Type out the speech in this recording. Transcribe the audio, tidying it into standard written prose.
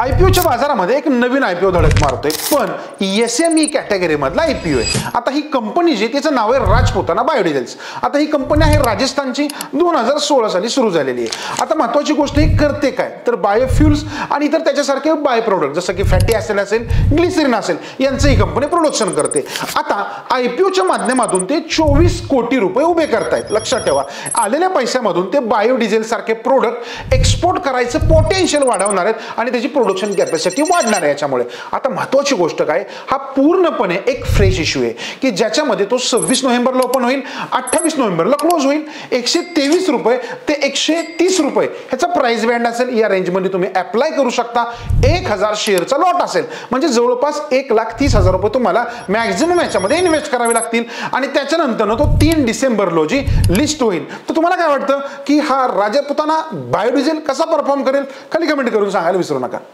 आयपीओच्या बाजारामध्ये एक नवीन आयपीओ धडक मारतोय, पण एसएमई कॅटेगरी मधला आयपीओ आहे। आता ही कंपनी जी त्याचं नाव आहे राजपुताना बायोडिझेल्स। आता ही कंपनी आहे राजस्थानची, 2016 साली सुरू झालेली आहे। आता महत्त्वाची गोष्ट ही करते काय तर बायोफ्युल्स आणि इतर त्याच्यासारखे बाय प्रोडक्ट जसं की फॅटी ॲसिड असेल, ग्लिसरीन असेल यांचं ही कंपनी प्रोडक्शन करते। आता आयपीओच्या माध्यमातून ते 24 कोटी रुपये उभे करतायत। लक्षात ठेवा, आलेल्या पैशामधून ते बायोडिझेल सारखे प्रोडक्ट एक्सपोर्ट करायचं पोटेन्शियल वाढवणार आहेत आणि त्याची प्रोडक्शन कॅपॅसिटी वाढणार आहे याच्यामुळे। आता महत्त्वाची गोष्ट काय, हा पूर्णपणे एक फ्रेश इश्यू आहे की ज्याच्यामध्ये तो 26 नोव्हेंबरला ओपन होईल, 28 नोव्हेंबरला क्लोज होईल। 123 रुपये ते 130 रुपये ह्याचा प्राइस बँड असेल, या रेंजमध्ये तुम्ही अप्लाय करू शकता। 1000 शेअरचा लॉट असेल म्हणजे जवळपास 1,30,000 रुपये तुम्हाला मॅक्झिमम याच्यामध्ये इन्व्हेस्ट करावे लागतील आणि त्याच्यानंतर तो 3 डिसेंबर रोजी लिस्ट होईल। तर तुम्हाला काय वाटतं की हा राजपुताना बायोडिझेल कसा परफॉर्म करेल, खाली कमेंट करून सांगायला विसरू नका।